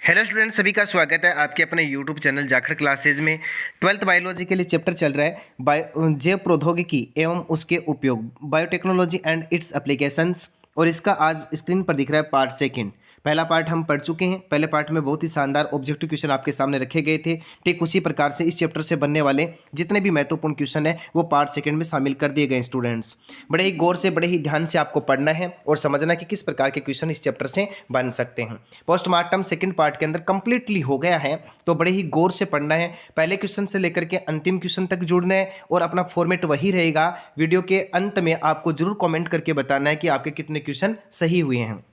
Hello student, सभी का स्वागत है आपके अपने यूट्यूब चैनल जाखड़ क्लासेज में। ट्वेल्थ बायोलॉजी के लिए चैप्टर चल रहा है जैव प्रौद्योगिकी एवं उसके उपयोग, बायोटेक्नोलॉजी एंड इट्स एप्लीकेशंस। और इसका आज स्क्रीन पर दिख रहा है पार्ट सेकंड। पहला पार्ट हम पढ़ चुके हैं। पहले पार्ट में बहुत ही शानदार ऑब्जेक्टिव क्वेश्चन आपके सामने रखे गए थे। ठीक उसी प्रकार से इस चैप्टर से बनने वाले जितने भी महत्वपूर्ण क्वेश्चन है वो पार्ट सेकंड में शामिल कर दिए गए। स्टूडेंट्स बड़े ही गौर से, बड़े ही ध्यान से आपको पढ़ना है और समझना कि किस प्रकार के क्वेश्चन इस चैप्टर से बन सकते हैं। पोस्टमार्टम सेकंड पार्ट के अंदर कंप्लीटली हो गया है, तो बड़े ही गौर से पढ़ना है। पहले क्वेश्चन से लेकर के अंतिम क्वेश्चन तक जुड़ना है और अपना फॉर्मेट वही रहेगा। वीडियो के अंत में आपको जरूर कमेंट करके बताना है कि आपके कितने क्वेश्चन सही हुए हैं।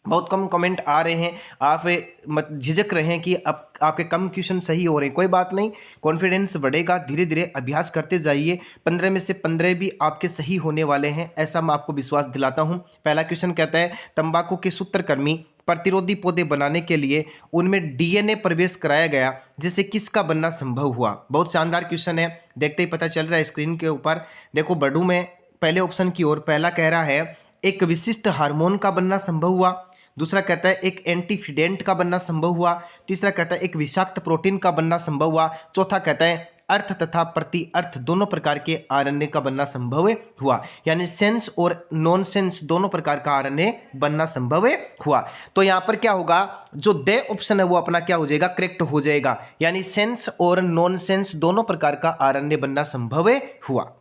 बहुत कम कमेंट आ रहे हैं, आप मत झिझक रहे हैं कि अब आपके कम क्वेश्चन सही हो रहे हैं। कोई बात नहीं, कॉन्फिडेंस बढ़ेगा, धीरे धीरे अभ्यास करते जाइए। 15 में से 15 भी आपके सही होने वाले हैं, ऐसा मैं आपको विश्वास दिलाता हूं। पहला क्वेश्चन कहता है, तंबाकू के सूत्रकृमि प्रतिरोधी पौधे बनाने के लिए उनमें डीएनए प्रवेश कराया गया, जिससे किसका बनना संभव हुआ। बहुत शानदार क्वेश्चन है, देखते ही पता चल रहा है स्क्रीन के ऊपर। देखो बढ़ूं मैं पहले ऑप्शन की ओर। पहला कह रहा है एक विशिष्ट हार्मोन का बनना संभव हुआ। दूसरा कहता है एक एंटीफिडेंट का बनना संभव हुआ। तीसरा कहता है एक विषाक्त प्रोटीन का बनना संभव हुआ। चौथा कहता है अर्थ तथा प्रति अर्थ दोनों प्रकार के आरएनए का बनना संभव हुआ, यानी सेंस और नॉन सेंस दोनों प्रकार का आरएनए बनना संभव हुआ। तो यहाँ पर क्या होगा, जो दे ऑप्शन है वो अपना क्या हो जाएगा, करेक्ट हो जाएगा, यानी सेंस और नॉन सेंस दोनों प्रकार का आरएनए बनना संभव हुआ।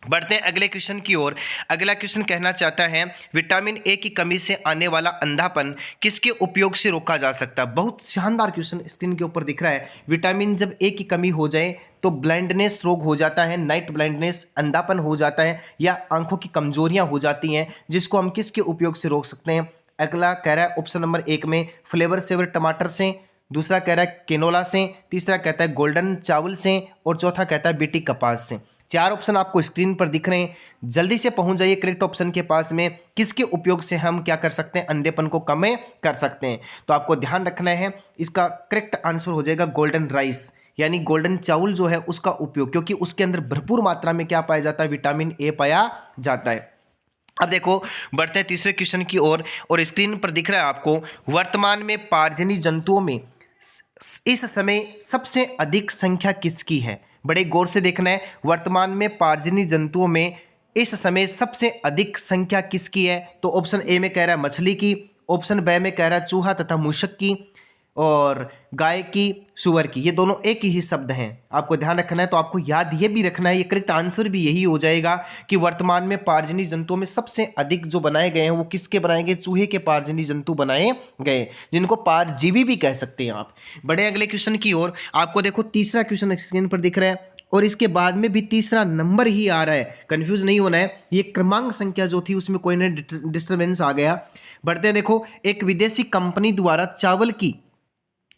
बढ़ते हैं अगले क्वेश्चन की ओर। अगला क्वेश्चन कहना चाहता है, विटामिन ए की कमी से आने वाला अंधापन किसके उपयोग से रोका जा सकता है। बहुत शानदार क्वेश्चन स्क्रीन के ऊपर दिख रहा है। विटामिन जब ए की कमी हो जाए तो ब्लाइंडनेस रोग हो जाता है, नाइट ब्लाइंडनेस, अंधापन हो जाता है या आंखों की कमजोरियां हो जाती हैं, जिसको हम किसके उपयोग से रोक सकते हैं। अगला कह रहा है ऑप्शन नंबर 1 में फ्लेवर सेवर टमाटर से, दूसरा कह रहा है केनोला से, तीसरा कहता है गोल्डन चावल से और चौथा कहता है बीटी कपास से। 4 ऑप्शन आपको स्क्रीन पर दिख रहे हैं, जल्दी से पहुंच जाइए करेक्ट ऑप्शन के पास में। किसके उपयोग से हम क्या कर सकते हैं, अंधेपन को कम कर सकते हैं। तो आपको ध्यान रखना है, इसका करेक्ट आंसर हो जाएगा गोल्डन राइस, यानी गोल्डन चावल जो है उसका उपयोग, क्योंकि उसके अंदर भरपूर मात्रा में क्या पाया जाता है, विटामिन ए पाया जाता है। अब देखो बढ़ते हैं तीसरे क्वेश्चन की ओर और स्क्रीन पर दिख रहा है आपको, वर्तमान में पारजनी जंतुओं में इस समय सबसे अधिक संख्या किसकी है। बड़े गौर से देखना है, वर्तमान में पारजनी जंतुओं में इस समय सबसे अधिक संख्या किसकी है। तो ऑप्शन ए में कह रहा है मछली की, ऑप्शन बी में कह रहा है चूहा तथा मूषक की, और गाय की, सुअर की। ये दोनों एक ही शब्द हैं, आपको ध्यान रखना है। तो आपको याद ये भी रखना है, ये करेक्ट आंसर भी यही हो जाएगा कि वर्तमान में पारजनी जंतुओं में सबसे अधिक जो बनाए गए हैं वो किसके बनाए गए, चूहे के पारजनी जंतु बनाए गए, जिनको पारजीवी भी कह सकते हैं आप। बड़े अगले क्वेश्चन की ओर। आपको देखो तीसरा क्वेश्चन स्क्रीन पर दिख रहा है और इसके बाद में भी तीसरा नंबर ही आ रहा है, कंफ्यूज नहीं होना है। ये क्रमांक संख्या जो थी उसमें कोई ना डिस्टर्बेंस आ गया। बढ़ते देखो, एक विदेशी कंपनी द्वारा चावल की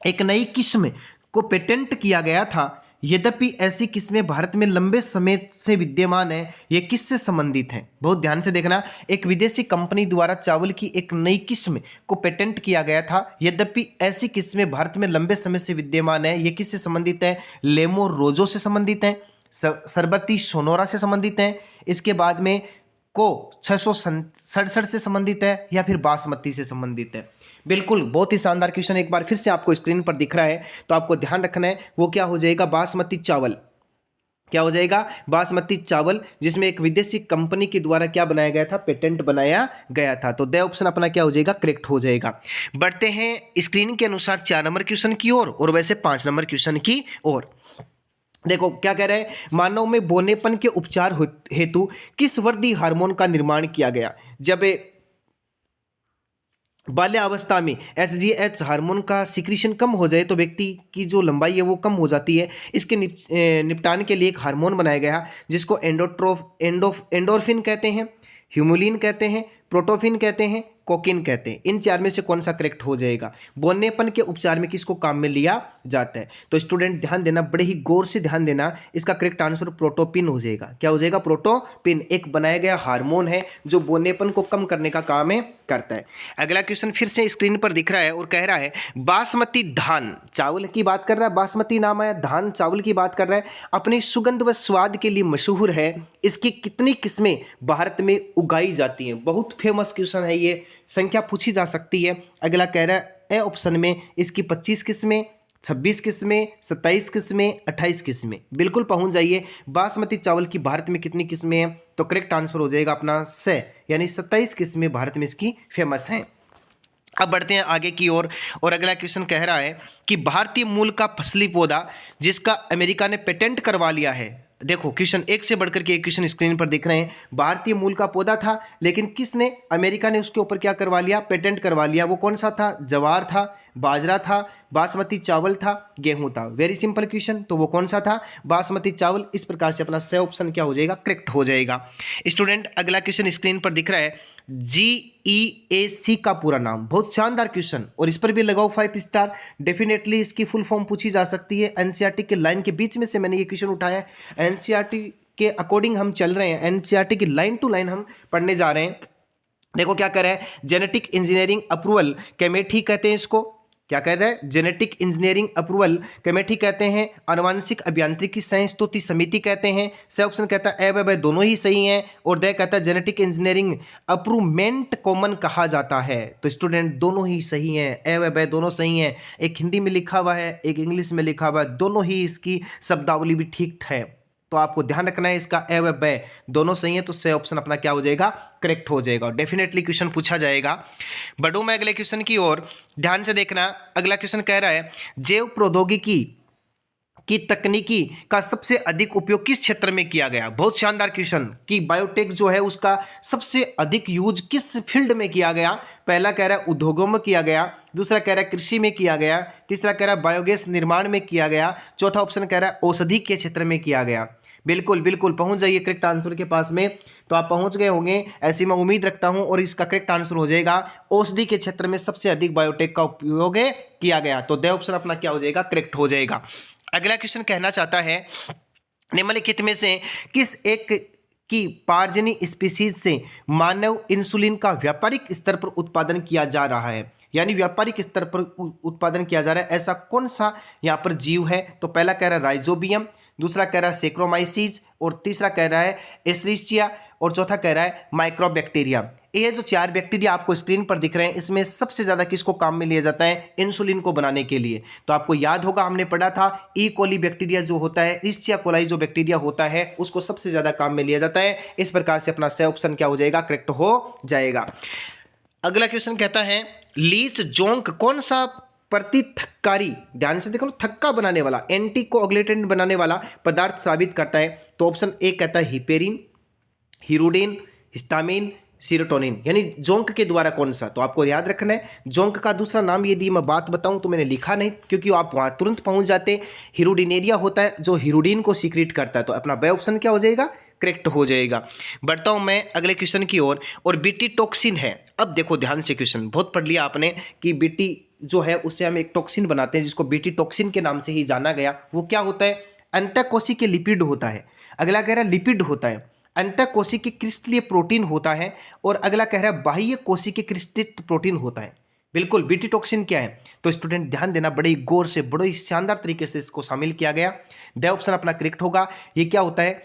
एक नई किस्म को पेटेंट किया गया था, यद्यपि ऐसी किस्में भारत में लंबे समय से विद्यमान है। ये किससे संबंधित है, बहुत ध्यान से देखना। एक विदेशी कंपनी द्वारा चावल की एक नई किस्म को पेटेंट किया गया था, यद्यपि ऐसी किस्में भारत में लंबे समय से विद्यमान है। ये किससे संबंधित है, लेमो रोजो से संबंधित है, सरबती सोनोरा से संबंधित है, इसके बाद में को 667 से संबंधित है, या फिर बासमती से संबंधित है। बिल्कुल बहुत ही शानदार क्वेश्चन एक बार फिर से आपको स्क्रीन पर दिख रहा है, तो आपको ध्यान रखना है वो क्या हो जाएगा, बासमती चावल। क्या हो जाएगा, बासमती चावल, जिसमें एक विदेशी कंपनी के द्वारा क्या बनाया गया था, पेटेंट बनाया गया था। तो द ऑप्शन अपना क्या हो जाएगा, करेक्ट हो जाएगा। बढ़ते हैं स्क्रीन के अनुसार 4 नंबर क्वेश्चन की ओर और वैसे 5 नंबर क्वेश्चन की ओर। देखो क्या कह रहे हैं, मानव में बौनेपन के उपचार हेतु किस वृद्धि हार्मोन का निर्माण किया गया। जब बाल्यावस्था में एचजीएच हार्मोन का सिक्रीशन कम हो जाए तो व्यक्ति की जो लंबाई है वो कम हो जाती है। इसके निपटान के लिए एक हार्मोन बनाया गया जिसको एंडोर्फिन कहते हैं, ह्यूमुलिन कहते हैं, प्रोटोफिन कहते हैं, कोकिन कहते हैं। इन 4 में से कौन सा करेक्ट हो जाएगा, बौनेपन के उपचार में किसको काम में लिया जाता है। तो स्टूडेंट ध्यान देना, बड़े ही गौर से ध्यान देना, इसका करेक्ट आंसर प्रोटोपिन हो जाएगा। क्या हो जाएगा, प्रोटोपिन एक बनाया गया हार्मोन है जो बौनेपन को कम करने का काम करता है। अगला क्वेश्चन फिर से स्क्रीन पर दिख रहा है और कह रहा है, बासमती धान चावल की बात कर रहा है, बासमती नाम है, धान चावल की बात कर रहा है, अपनी सुगंध व स्वाद के लिए मशहूर है। इसकी कितनी किस्में भारत में उगाई जाती हैं। बहुत फेमस क्वेश्चन है ये, संख्या पूछी जा सकती है। अगला कह रहा है ए ऑप्शन में इसकी 25 किस्में, 26 किस्में, 27 किस्में, 28 किस्में। बिल्कुल पहुंच जाइए। बासमती चावल की भारत में कितनी किस्में हैं? तो करेक्ट आंसर हो जाएगा अपना से, यानी 27 किस्में भारत में इसकी फेमस हैं। अब बढ़ते हैं आगे की ओर और अगला क्वेश्चन कह रहा है कि भारतीय मूल का फसली पौधा जिसका अमेरिका ने पेटेंट करवा लिया है। देखो क्वेश्चन एक से बढ़कर के एक क्वेश्चन स्क्रीन पर दिख रहे हैं। भारतीय मूल का पौधा था, लेकिन किसने, अमेरिका ने उसके ऊपर क्या करवा लिया? पेटेंट करवा लिया। वो कौन सा था? जवार था, बाजरा था, बासमती चावल था, गेहूं था। Very simple question. तो वो कौन सा था? बासमती चावल। इस प्रकार से अपना सही ऑप्शन क्या हो जाएगा? करेक्ट हो जाएगा। स्टूडेंट अगला क्वेश्चन स्क्रीन पर दिख रहा है GEAC का पूरा नाम। बहुत शानदार क्वेश्चन और इस पर भी लगाओ 5 स्टार। डेफिनेटली इसकी फुल फॉर्म पूछी जा सकती है। एनसीईआरटी के लाइन के बीच में से मैंने ये क्वेश्चन उठाया है। एनसीईआरटी के अकॉर्डिंग हम चल रहे हैं, एनसीईआरटी की लाइन टू लाइन हम पढ़ने जा रहे हैं। देखो क्या कर रहा है, जेनेटिक इंजीनियरिंग अप्रूवल कमेटी कहते हैं इसको। क्या कहते हैं? जेनेटिक इंजीनियरिंग अप्रूवल कमेटी कहते हैं। आनुवांशिक अभियांत्रिकी संस्तुति समिति कहते हैं। सही ऑप्शन कहता है ए व दोनों ही सही हैं। और द कहता है जेनेटिक इंजीनियरिंग अप्रूवमेंट कॉमन कहा जाता है। तो स्टूडेंट दोनों ही सही हैं, ए व दोनों सही हैं। एक हिंदी में लिखा हुआ है, एक इंग्लिश में लिखा हुआ है, दोनों ही इसकी शब्दावली भी ठीक है। तो आपको ध्यान रखना है इसका ए व बै दोनों सही है। तो सही ऑप्शन अपना क्या हो जाएगा? करेक्ट हो जाएगा। डेफिनेटली क्वेश्चन पूछा जाएगा। बढ़ूं मैं अगले क्वेश्चन की ओर, ध्यान से देखना। अगला क्वेश्चन कह रहा है जैव प्रौद्योगिकी की तकनीकी का सबसे अधिक उपयोग किस क्षेत्र में किया गया? बहुत शानदार क्वेश्चन कि बायोटेक जो है उसका सबसे अधिक यूज किस फील्ड में किया गया? पहला कह रहा है उद्योगों में किया गया, दूसरा कह रहा है कृषि में किया गया, तीसरा कह रहा है बायोगैस निर्माण में किया गया, चौथा ऑप्शन कह रहा है औषधि के क्षेत्र में किया गया। बिल्कुल बिल्कुल पहुंच जाइए करेक्ट आंसर के पास में। तो आप पहुंच गए होंगे ऐसी मैं उम्मीद रखता हूं। और इसका करेक्ट आंसर हो जाएगा औषधि के क्षेत्र में सबसे अधिक बायोटेक का उपयोग किया गया। तो द ऑप्शन अपना क्या हो जाएगा? करेक्ट हो जाएगा। अगला क्वेश्चन कहना चाहता है निम्नलिखित में से किस एक की पार्जनी स्पीसीज से मानव इंसुलिन का व्यापारिक स्तर पर उत्पादन किया जा रहा है? यानी व्यापारिक स्तर पर उत्पादन किया जा रहा है, ऐसा कौन सा यहाँ पर जीव है? तो पहला कह रहा है राइजोबियम, दूसरा कह रहा है सेक्रोमाइसीज, और तीसरा कह रहा है एस्चेरिचिया, और चौथा कह रहा है माइक्रोबैक्टीरिया। ये जो 4 बैक्टीरिया आपको स्क्रीन पर दिख रहे हैं, इसमें सबसे ज्यादा किसको काम में लिया जाता है? इंसुलिन को बनाने के लिए। तो आपको याद होगा हमने पढ़ा था ई कोली बैक्टीरिया जो होता है, इस्चिया कोलाई जो बैक्टीरिया होता है, उसको सबसे ज्यादा काम में लिया जाता है। इस प्रकार से अपना सही ऑप्शन क्या हो जाएगा? करेक्ट हो जाएगा। अगला क्वेश्चन कहता है लीच जोंक कौन सा प्रतिथक्कारी, ध्यान से देखो, थक्का बनाने वाला, एंटी कोअगुलेटेंट बनाने वाला पदार्थ साबित करता है? तो ऑप्शन ए कहता है हिपेरिन, हिरुडिन, हिस्टामिन, सीरोटोनिन। यानी जोंक के द्वारा कौन सा? तो आपको याद रखना है जोंक का दूसरा नाम यदि मैं बात बताऊं तो मैंने लिखा नहीं, क्योंकि आप वहां तुरंत पहुंच जाते। हिरुडिनेरिया होता है जो हिरुडिन को सीक्रेट करता है। तो अपना बी ऑप्शन क्या हो जाएगा? करेक्ट हो जाएगा। बढ़ता हूं मैं अगले क्वेश्चन की ओर और बीटी टॉक्सिन है। अब देखो ध्यान से, क्वेश्चन बहुत पढ़ लिया आपने कि बीटी जो है उससे हम एक टॉक्सिन बनाते हैं जिसको बीटी टॉक्सिन के नाम से ही जाना गया। वो क्या होता है? अंतःकोशिकीय लिपिड होता है। अगला कह रहा है लिपिड होता है, अंतःकोशिकीय क्रिस्टलीय प्रोटीन होता है, और अगला कह रहा है बाह्य कोशिकीय क्रिस्टलित प्रोटीन होता है। बिल्कुल बीटी टॉक्सिन क्या है? तो स्टूडेंट ध्यान देना, बड़े गौर से, बड़े शानदार तरीके से इसको शामिल किया गया। द ऑप्शन अपना करेक्ट होगा। ये क्या होता है?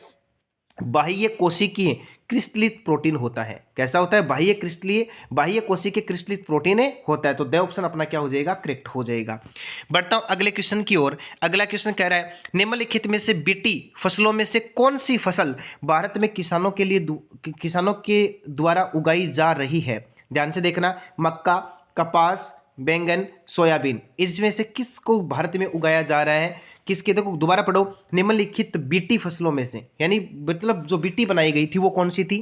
बाह्य कोशिकीय क्रिस्टलित प्रोटीन होता है। कैसा होता है? बाह्य कोशिकीय क्रिस्टलित प्रोटीन होता है। तो द ऑप्शन अपना क्या हो जाएगा? करेक्ट हो जाएगा। बढ़ता हूं अगले क्वेश्चन की ओर। अगला क्वेश्चन कह रहा है निम्नलिखित में से बीटी फसलों में से कौन सी फसल भारत में किसानों के द्वारा उगाई जा रही है? ध्यान से देखना, मक्का, कपास, बैंगन, सोयाबीन, इसमें से किसको भारत में उगाया जा रहा है? किसके? देखो दोबारा पढ़ो, निम्नलिखित बीटी फसलों में से, यानी मतलब जो बीटी बनाई गई थी वो कौन सी थी?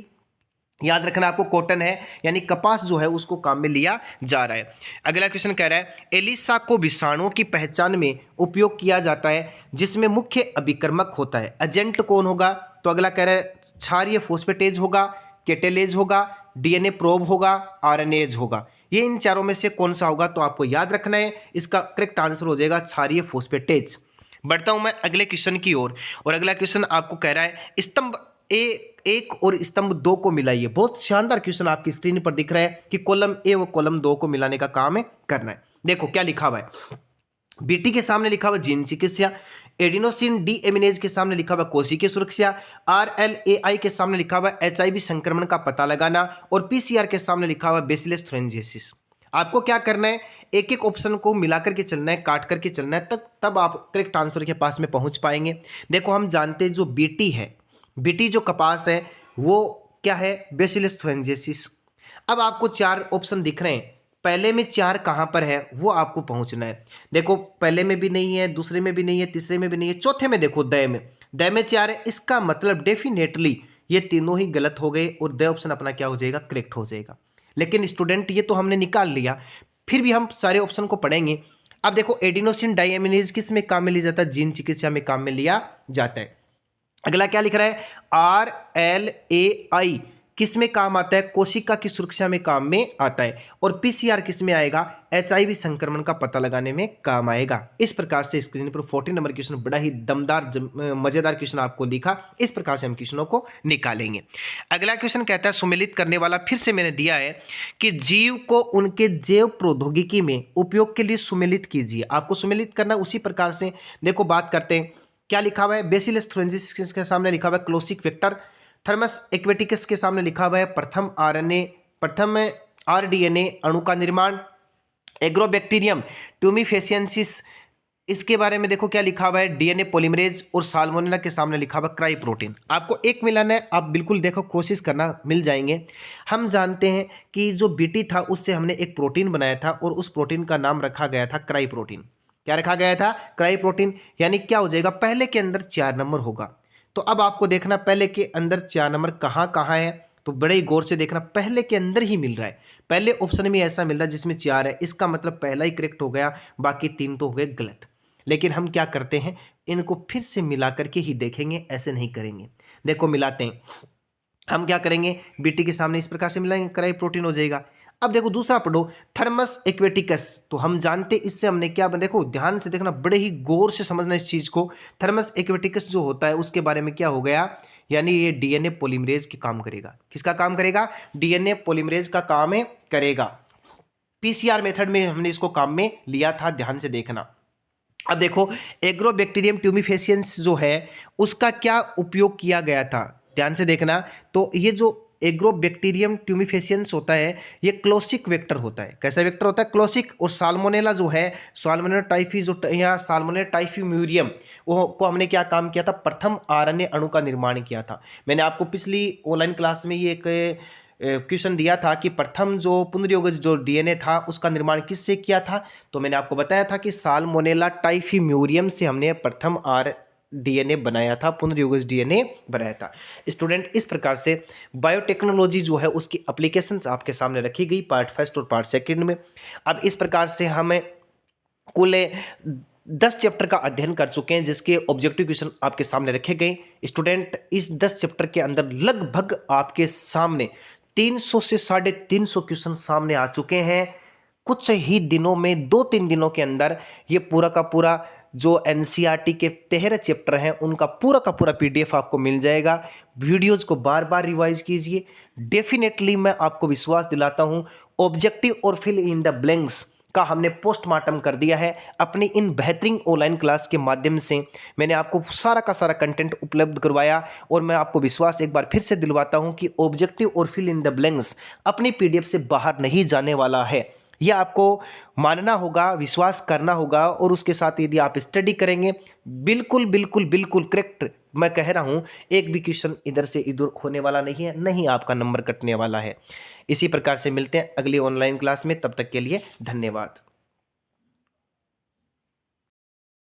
याद रखना आपको, कॉटन है, यानी कपास जो है उसको काम में लिया जा रहा है। अगला क्वेश्चन कह रहा है एलिसा को विषाणुओं की पहचान में उपयोग किया जाता है जिसमें मुख्य अभिकर्मक होता है। एजेंट कौन होगा? तो अगला कह रहा है क्षारीय फोस्फेटेज होगा, केटेलेज होगा, डीएनए प्रोब होगा, आरएनएज होगा। ये इन चारों में से कौन सा होगा? तो आपको याद रखना है, इसका करेक्ट आंसर हो जाएगा क्षारीय फोस्फेटेज। बढ़ता हूं मैं अगले क्वेश्चन की ओर और अगला क्वेश्चन आपको कह रहा है स्तंभ एक और स्तंभ 2 को मिलाइए। बहुत शानदार क्वेश्चन आपकी स्क्रीन पर दिख रहा है कि कॉलम ए व कॉलम 2 को मिलाने का काम है करना है। देखो क्या लिखा हुआ है, बीटी के सामने लिखा हुआ जीन चिकित्सा, एडिनोसिन डी एमिनेज के सामने लिखा हुआ कोशिकीय सुरक्षा, RLAI के सामने लिखा हुआ HIV संक्रमण का पता लगाना, और PCR के सामने लिखा हुआ बेसिलस थ्रेंजियसिस। आपको क्या करना है, एक एक ऑप्शन को मिला करके चलना है, काट करके चलना है, तब आप करेक्ट आंसर के पास में पहुंच पाएंगे। देखो हम जानते हैं जो बीटी है, बीटी जो कपास है वो क्या है, बेसिलस थुरिंजेंसिस। अब आपको चार ऑप्शन दिख रहे हैं, पहले में चार कहाँ पर है वो आपको पहुंचना है। देखो पहले में भी नहीं है, दूसरे में भी नहीं है, तीसरे में भी नहीं है, चौथे में देखो द में चार है, इसका मतलब डेफिनेटली ये तीनों ही गलत हो गए और द ऑप्शन अपना क्या हो जाएगा, करेक्ट हो जाएगा। लेकिन स्टूडेंट ये तो हमने निकाल लिया, फिर भी हम सारे ऑप्शन को पढ़ेंगे। अब देखो एडिनोसिन डाइएमिनेज किस में काम में लिया जाता है, जीन चिकित्सा में काम में लिया जाता है। अगला क्या लिख रहा है, RLAI किस में काम आता है, कोशिका की सुरक्षा में काम में आता है। और PCR किस में आएगा, HIV संक्रमण का पता लगाने में काम आएगा। इस प्रकार से स्क्रीन पर 14 नंबर क्वेश्चन बड़ा ही दमदार मजेदार क्वेश्चन आपको लिखा, इस प्रकार से हम क्वेश्चनों को निकालेंगे। अगला क्वेश्चन कहता है सुमेलित करने वाला, फिर से मैंने दिया है कि जीव को उनके जैव प्रौद्योगिकी में उपयोग के लिए सुमेलित कीजिए। आपको सुमेलित करना उसी प्रकार से, देखो बात करते हैं क्या लिखा हुआ है, बेसिलस थुरिंजेंसिस के सामने लिखा हुआ है क्लोसिक वेक्टर, थर्मस एक्वेटिकस के सामने लिखा हुआ है प्रथम RDNA अणु का निर्माण, एग्रोबैक्टीरियम ट्यूमिफेसियंसिस इसके बारे में देखो क्या लिखा हुआ है, DNA पॉलीमरेज, और साल्मोनेला के सामने लिखा हुआ क्राई प्रोटीन। आपको एक मिलाना है, आप बिल्कुल देखो कोशिश करना, मिल जाएंगे। हम जानते हैं कि जो बीटी था उससे हमने एक प्रोटीन बनाया था और उस प्रोटीन का नाम रखा गया था क्राई प्रोटीन। क्या रखा गया था, क्राई प्रोटीन। यानी क्या हो जाएगा, पहले के अंदर 4 नंबर होगा। तो अब आपको देखना पहले के अंदर 4 नंबर कहाँ कहाँ है, तो बड़े ही गौर से देखना, पहले के अंदर ही मिल रहा है, पहले ऑप्शन में ऐसा मिल रहा है जिसमें 4 है, इसका मतलब पहला ही करेक्ट हो गया, बाकी 3 तो हो गए गलत। लेकिन हम क्या करते हैं, इनको फिर से मिला करके ही देखेंगे, ऐसे नहीं करेंगे। देखो मिलाते हैं, हम क्या करेंगे, बीटी के सामने इस प्रकार से मिलाएंगे, क्राई प्रोटीन हो जाएगा। अब देखो दूसरा पढ़ो, थर्मस एक्वेटिकस, तो हम जानते इससे हमने क्या, देखो ध्यान से देखना, बड़े ही गौर से समझना इस चीज को। थर्मस एक्वेटिकस जो होता है उसके बारे में क्या हो गया, यानी ये DNA पॉलीमरेज की काम करेगा। किसका काम करेगा, DNA पॉलीमरेज का काम करेगा। PCR मेथड में हमने इसको काम में लिया था, ध्यान से देखना। अब देखो एग्रोबैक्टीरियम ट्यूमिफेसियंस जो है उसका क्या उपयोग किया गया था, ध्यान से देखना। तो ये जो एग्रोबैक्टीरियम ट्यूमिफेसियंस होता है ये क्लोसिक वेक्टर होता है। कैसा वेक्टर होता है, क्लोसिक। और साल्मोनेला जो है, साल्मोनेला टाइफी जो यहाँ साल्मोनेला टाइफीम्यूरियम, वो को हमने क्या काम किया था, प्रथम RNA अणु का निर्माण किया था। मैंने आपको पिछली ऑनलाइन क्लास में ये एक क्वेश्चन दिया था कि प्रथम जो पुनर्योगज जो DNA था उसका निर्माण किससे किया था, तो मैंने आपको बताया था कि साल्मोनेला टाइफीम्यूरियम से हमने प्रथम DNA बनाया था, पुनर्योगज DNA बनाया था। स्टूडेंट इस प्रकार से बायोटेक्नोलॉजी जो है उसकी एप्लीकेशंस आपके सामने रखी गई पार्ट फर्स्ट और पार्ट सेकंड में। अब इस प्रकार से हमें कुल 10 चैप्टर का अध्ययन कर चुके हैं जिसके ऑब्जेक्टिव क्वेश्चन आपके सामने रखे गए। स्टूडेंट इस 10 चैप्टर के अंदर लगभग आपके सामने 300 से 350 क्वेश्चन सामने आ चुके हैं। कुछ ही दिनों में, 2-3 दिनों के अंदर ये पूरा का पूरा जो NCERT के 13 चैप्टर हैं उनका पूरा का पूरा PDF आपको मिल जाएगा। वीडियोज़ को बार बार रिवाइज कीजिए। डेफिनेटली मैं आपको विश्वास दिलाता हूँ, ऑब्जेक्टिव और फिल इन द ब्लैंक्स का हमने पोस्टमार्टम कर दिया है अपनी इन बेहतरीन ऑनलाइन क्लास के माध्यम से। मैंने आपको सारा का सारा कंटेंट उपलब्ध करवाया और मैं आपको विश्वास एक बार फिर से दिलवाता हूं कि ऑब्जेक्टिव और फिल इन द ब्लैंक्स अपनी PDF से बाहर नहीं जाने वाला है। यह आपको मानना होगा, विश्वास करना होगा, और उसके साथ यदि आप स्टडी करेंगे बिल्कुल बिल्कुल बिल्कुल करेक्ट मैं कह रहा हूँ, एक भी क्वेश्चन इधर से इधर होने वाला नहीं है, नहीं आपका नंबर कटने वाला है। इसी प्रकार से मिलते हैं अगली ऑनलाइन क्लास में, तब तक के लिए धन्यवाद।